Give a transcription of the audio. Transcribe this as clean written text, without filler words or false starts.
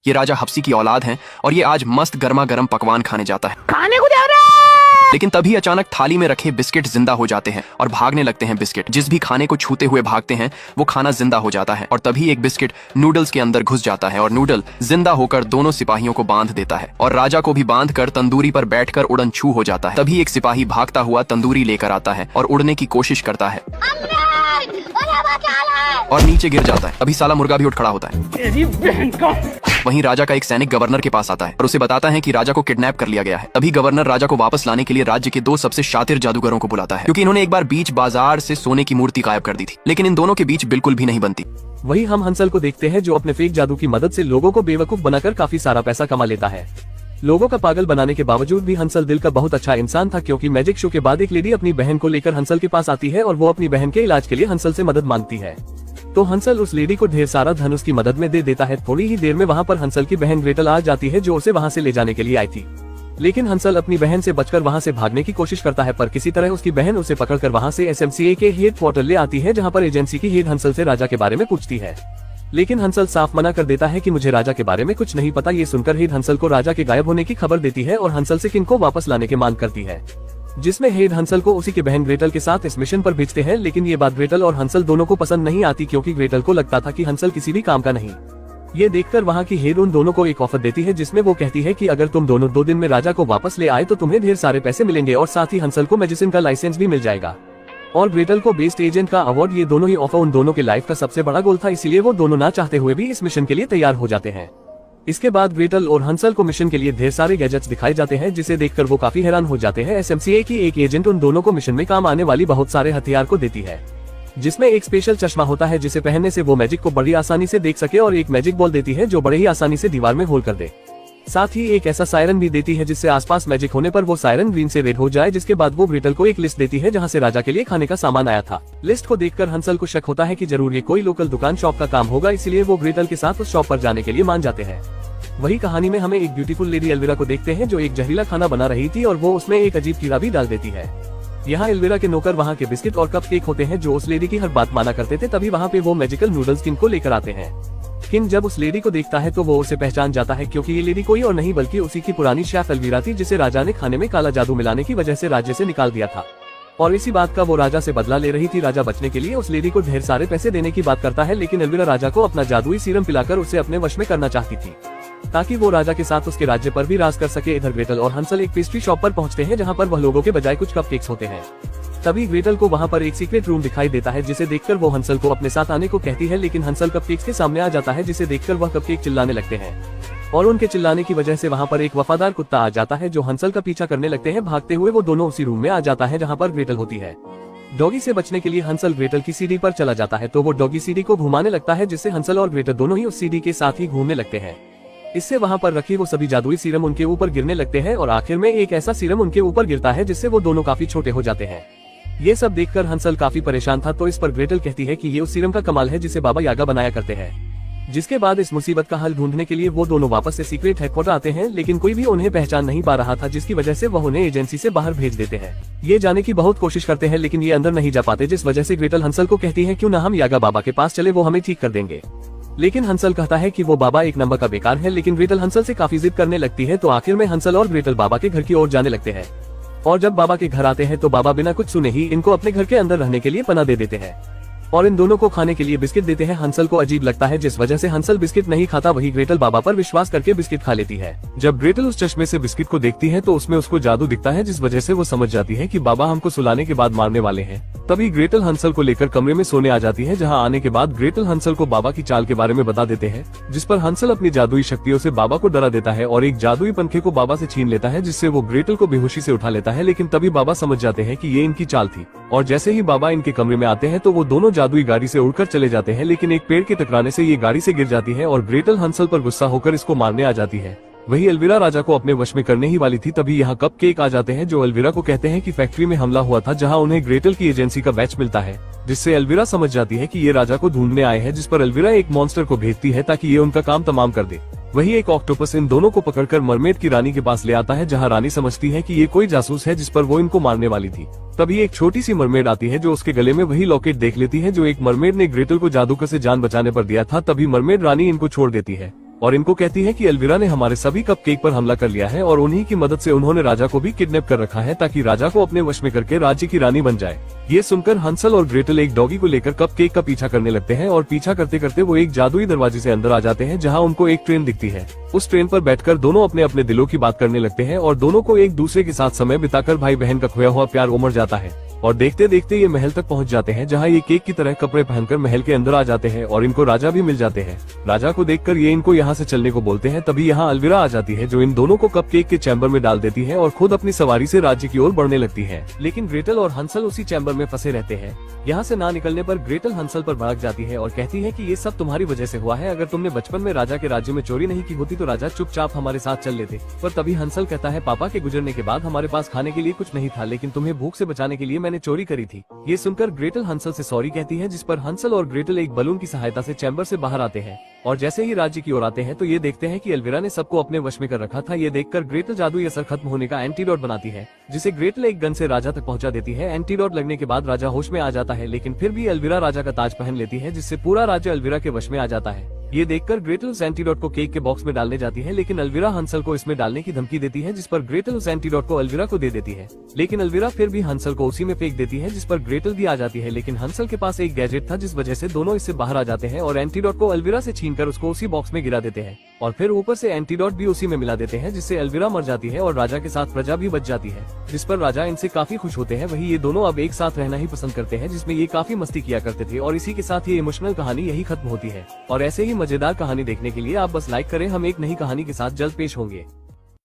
ये राजा हफ्सी की औलाद हैं और ये आज मस्त गर्मा गर्म पकवान खाने जाता है। खाने को दे रहे। लेकिन तभी अचानक थाली में रखे बिस्किट जिंदा हो जाते हैं और भागने लगते हैं। बिस्किट जिस भी खाने को छूते हुए भागते हैं वो खाना जिंदा हो जाता है और तभी एक बिस्किट नूडल्स के अंदर घुस जाता है और नूडल जिंदा होकर दोनों सिपाहियों को बांध देता है और राजा को भी बांधकर तंदूरी पर बैठकर उड़न छू हो जाता है। तभी एक सिपाही भागता हुआ तंदूरी लेकर आता है और उड़ने की कोशिश करता है और नीचे गिर जाता है। अभी साला मुर्गा भी उठ खड़ा होता है। तेरी बहन का। वहीं राजा का एक सैनिक गवर्नर के पास आता है और उसे बताता है कि राजा को किडनैप कर लिया गया है। तभी गवर्नर राजा को वापस लाने के लिए राज्य के 2 सबसे शातिर जादूगरों को बुलाता है, क्योंकि इन्होंने एक बार बीच बाजार से सोने की मूर्ति गायब कर दी थी, लेकिन इन दोनों के बीच बिल्कुल भी नहीं बनती। वही हम हंसल को देखते हैं जो अपने फेक जादू की मदद से लोगों को बेवकूफ बनाकर काफी सारा पैसा कमा लेता है। लोगों का पागल बनाने के बावजूद भी हंसल दिल का बहुत अच्छा इंसान था, क्योंकि मैजिक शो के बाद एक लेडी अपनी बहन को लेकर हंसल के पास आती है और वो अपनी बहन के इलाज के लिए हंसल से मदद मांगती है। तो हंसल उस लेडी को ढेर सारा धन उसकी मदद में दे देता है। थोड़ी ही देर में वहाँ पर हंसल की बहन ग्रेटल आ जाती है जो उसे वहाँ से ले जाने के लिए आई थी, लेकिन हंसल अपनी बहन से बचकर वहाँ से भागने की कोशिश करता है, पर किसी तरह उसकी बहन उसे पकड़कर वहाँ से SMCA के हेड क्वार्टर ले आती है, जहाँ पर एजेंसी की हेड हंसल से राजा के बारे में पूछती है। लेकिन हंसल साफ मना कर देता है कि मुझे राजा के बारे में कुछ नहीं पता। ये सुनकर हेड हंसल को राजा के गायब होने की खबर देती है और हंसल से किंग को वापस लाने की मांग करती है, जिसमें हेड हंसल को उसी की बहन ग्रेटल के साथ इस मिशन पर भेजते हैं। लेकिन ये बात ग्रेटल और हंसल दोनों को पसंद नहीं आती, क्योंकि ग्रेटल को लगता था कि हंसल किसी भी काम का नहीं। ये देखकर वहाँ की हेड उन दोनों को एक ऑफर देती है, जिसमें वो कहती है कि अगर तुम दोनों 2 दिन में राजा को वापस ले आए तो तुम्हें ढेर सारे पैसे मिलेंगे और साथ ही हंसल को मेडिसिन का लाइसेंस भी मिल जाएगा और ग्रेटल को बेस्ट एजेंट का अवार्ड। ये दोनों ही ऑफर उन दोनों के लाइफ का सबसे बड़ा गोल था, इसीलिए वो दोनों ना चाहते हुए भी इस मिशन के लिए तैयार हो जाते हैं। इसके बाद ग्रेटल और हंसल को मिशन के लिए ढेर सारे गैजेट्स दिखाए जाते हैं, जिसे देखकर वो काफी हैरान हो जाते हैं। SMCA की एक एजेंट उन दोनों को मिशन में काम आने वाली बहुत सारे हथियार को देती है, जिसमें एक स्पेशल चश्मा होता है जिसे पहनने से वो मैजिक को बड़ी आसानी से देख सके, और एक मैजिक बॉल देती है जो बड़े ही आसानी से दीवार में होल कर दे। साथ ही एक ऐसा सायरन भी देती है जिससे आसपास मैजिक होने पर वो सायरन ग्रीन से रेड हो जाए। जिसके बाद वो ग्रेटल को एक लिस्ट देती है जहाँ से राजा के लिए खाने का सामान आया था। लिस्ट को देखकर हंसल को शक होता है कि जरूर ये कोई लोकल दुकान शॉप का काम होगा, इसलिए वो ग्रेटल के साथ उस शॉप पर जाने के लिए मान जाते हैं। वही कहानी में हमें एक ब्यूटीफुल लेडी एल्विरा को देखते हैं जो एक जहरीला खाना बना रही थी और वो उसमें एक अजीब कीड़ा भी डाल देती है। यहाँ एल्विरा के नौकर वहाँ के बिस्किट और कप केक होते हैं जो उस लेडी की हर बात माना करते थे। तभी वहाँ पे वो मैजिकल नूडल्स किंग को लेकर आते हैं। किंग जब उस लेडी को देखता है तो वो उसे पहचान जाता है, क्योंकि ये लेडी कोई और नहीं बल्कि उसी की पुरानी शेफ एल्विरा थी, जिसे राजा ने खाने में काला जादू मिलाने की वजह से राज्य से निकाल दिया था और इसी बात का वो राजा से बदला ले रही थी। राजा बचने के लिए उस लेडी को ढेर सारे पैसे देने की बात करता है, लेकिन एल्विरा राजा को अपना जादुई सीरम पिलाकर उसे अपने वश में करना चाहती थी, ताकि वो राजा के साथ उसके राज्य पर भी राज कर सके। इधर ग्रेटल और हंसल एक पेस्ट्री शॉप पर पहुंचते हैं, जहां पर वह लोगों के बजाय कुछ कपकेक्स होते हैं। तभी ग्रेटल को वहां पर एक सीक्रेट रूम दिखाई देता है, जिसे देखकर वो हंसल को अपने साथ आने को कहती है, लेकिन हंसल कपकेक्स के सामने आ जाता है, जिसे देखकर वह कपकेक चिल्लाने लगते हैं और उनके चिल्लाने की वजह से वहां पर एक वफादार कुत्ता आ जाता है जो हंसल का पीछा करने लगते हैं। भागते हुए वो दोनों उसी रूम में आ जाता है जहाँ पर ग्रेटल होती है। डॉगी से बचने के लिए हंसल ग्रेटल की सीढ़ी पर चला जाता है, तो वो डॉगी सीढ़ी को घुमाने लगता है, जिससे हंसल और ग्रेटल दोनों ही उस सीढ़ी के साथ ही घूमने लगते हैं। इससे वहां पर रखी वो सभी जादुई सीरम उनके ऊपर गिरने लगते हैं और आखिर में एक ऐसा सीरम उनके ऊपर गिरता है जिससे वो दोनों काफी छोटे हो जाते हैं। ये सब देखकर हंसल काफी परेशान था, तो इस पर ग्रेटल कहती है कि ये उस सीरम का कमाल है जिसे बाबा यागा बनाया करते हैं। जिसके बाद इस मुसीबत का हल ढूंढने के लिए वो दोनों वापस से सीक्रेट हेडक्वार्टर आते हैं, लेकिन कोई भी उन्हें पहचान नहीं पा रहा था, जिसकी वजह से वह उन्हें एजेंसी से बाहर भेज देते हैं। ये जाने की बहुत कोशिश करते हैं, लेकिन ये अंदर नहीं जा पाते, जिस वजह से ग्रेटल हंसल को कहती है क्यों ना हम यागा बाबा के पास चले, वो हमें ठीक कर देंगे। लेकिन हंसल कहता है कि वो बाबा एक नंबर का बेकार है, लेकिन ग्रेटल हंसल से काफी जिद करने लगती है। तो आखिर में हंसल और ग्रेटल बाबा के घर की ओर जाने लगते हैं और जब बाबा के घर आते हैं तो बाबा बिना कुछ सुने ही इनको अपने घर के अंदर रहने के लिए पनाह दे देते हैं और इन दोनों को खाने के लिए बिस्किट देते हैं। हंसल को अजीब लगता है, जिस वजह से हंसल बिस्किट नहीं खाता, वही ग्रेटल बाबा पर विश्वास करके बिस्किट खा लेती है। जब ग्रेटल उस चश्मे से बिस्किट को देखती है तो उसमें उसको जादू दिखता है, जिस वजह से वो समझ जाती है कि बाबा हमको सुलाने के बाद मारने वाले हैं। तभी ग्रेटल हंसल को लेकर कमरे में सोने आ जाती है, जहाँ आने के बाद ग्रेटल हंसल को बाबा की चाल के बारे में बता देते हैं, जिस पर हंसल अपनी जादुई शक्तियों से बाबा को डरा देता है और एक जादुई पंखे को बाबा से छीन लेता है, जिससे वो ग्रेटल को बेहोशी से उठा लेता है। लेकिन तभी बाबा समझ जाते हैं कि ये इनकी चाल थी और जैसे ही बाबा इनके कमरे में आते हैं तो वो दोनों जादुई गाड़ी से उड़कर चले जाते हैं, लेकिन एक पेड़ के टकराने से ये गाड़ी से गिर जाती है और ग्रेटल हंसल पर गुस्सा होकर इसको मारने आ जाती है। वही एल्विरा राजा को अपने वश में करने ही वाली थी, तभी यहाँ कप केक आ जाते हैं जो एल्विरा को कहते हैं कि फैक्ट्री में हमला हुआ था, जहाँ उन्हें ग्रेटल की एजेंसी का बैच मिलता है, जिससे एल्विरा समझ जाती है कि ये राजा को ढूंढने आए हैं, जिस पर एल्विरा एक मॉन्स्टर को भेजती है ताकि ये उनका काम तमाम कर दे। वही एक ऑक्टोपस इन दोनों को पकड़कर मरमेड की रानी के पास ले आता है, जहाँ रानी समझती है कि ये कोई जासूस है जिस पर वो इनको मारने वाली थी। तभी एक छोटी सी मरमेड आती है जो उसके गले में वही लॉकेट देख लेती है जो एक मरमेड ने ग्रेटल को जादूगर से जान बचाने पर दिया था। तभी मरमेड रानी इनको छोड़ देती है और इनको कहती है कि एल्विरा ने हमारे सभी कपकेक पर हमला कर लिया है और उन्हीं की मदद से उन्होंने राजा को भी किडनैप कर रखा है ताकि राजा को अपने वश में करके राज्य की रानी बन जाए। ये सुनकर हंसल और ग्रेटल एक डॉगी को लेकर कपकेक का पीछा करने लगते हैं और पीछा करते करते वो एक जादुई दरवाजे से अंदर आ जाते हैं जहाँ उनको एक ट्रेन दिखती है। उस ट्रेन पर बैठकर दोनों अपने अपने दिलों की बात करने लगते हैं और दोनों को एक दूसरे के साथ समय बिताकर भाई बहन का खोया हुआ प्यार उमड़ जाता है। और देखते देखते ये महल तक पहुंच जाते हैं जहां ये केक की तरह कपड़े पहनकर महल के अंदर आ जाते हैं और इनको राजा भी मिल जाते हैं। राजा को देखकर ये इनको यहाँ से चलने को बोलते हैं। तभी यहाँ एल्विरा आ जाती है जो इन दोनों को कपकेक के चैम्बर में डाल देती है और खुद अपनी सवारी से राज्य की ओर बढ़ने लगती है। लेकिन ग्रेटल और हंसल उसी चैम्बर में फंसे रहते हैं। यहाँ से ना निकलने पर ग्रेटल हंसल पर भड़क जाती है और कहती है कि ये सब तुम्हारी वजह से हुआ है। अगर तुमने बचपन में राजा के राज्य में चोरी नहीं की होती तो राजा चुपचाप हमारे साथ चल लेते। पर तभी हंसल कहता है, पापा के गुजरने के बाद हमारे पास खाने के लिए कुछ नहीं था, लेकिन तुम्हें भूख से बचाने के लिए मैंने चोरी करी थी। ये सुनकर ग्रेटल हंसल से सॉरी कहती है, जिस पर हंसल और ग्रेटल एक बलून की सहायता से चैम्बर से बाहर आते हैं। और जैसे ही राज्य की ओर आते हैं तो ये देखते हैं कि एल्विरा ने सबको अपने वश में कर रखा था। ये देखकर ग्रेटल जादुई असर खत्म होने का एंटीडोट बनाती है, जिसे ग्रेटल एक गन से राजा तक पहुंचा देती है। एंटीडोट लगने के बाद राजा होश में आ जाता है, लेकिन फिर भी एल्विरा राजा का ताज पहन लेती है, जिससे पूरा राज्य एल्विरा के वश में आ जाता है। ये देखकर ग्रेटल उस एंटीडोट को केक के बॉक्स में डालने जाती है, लेकिन एल्विरा हंसल को इसमें डालने की धमकी देती है, जिस पर ग्रेटल उस एंटीडोट को एल्विरा को दे देती है। लेकिन एल्विरा फिर भी हंसल को उसी में फेंक देती है, जिस पर ग्रेटल भी आ जाती है। लेकिन हंसल के पास एक गैजेट था, जिस वजह से दोनों इससे बाहर आ जाते हैं और एंटीडोट को एल्विरा से छीनकर उसको उसी बॉक्स में गिरा देते हैं और फिर ऊपर से एंटीडोट भी उसी में मिला देते हैं, जिससे एल्विरा मर जाती है और राजा के साथ प्रजा भी बच जाती है, जिस पर राजा इनसे काफी खुश होते हैं। वही ये दोनों अब एक साथ रहना ही पसंद करते हैं, जिसमें ये काफी मस्ती किया करते थे। और इसी के साथ ये इमोशनल कहानी यही खत्म होती है। और ऐसे ही मजेदार कहानी देखने के लिए आप बस लाइक करें। हम एक नई कहानी के साथ जल्द पेश होंगे।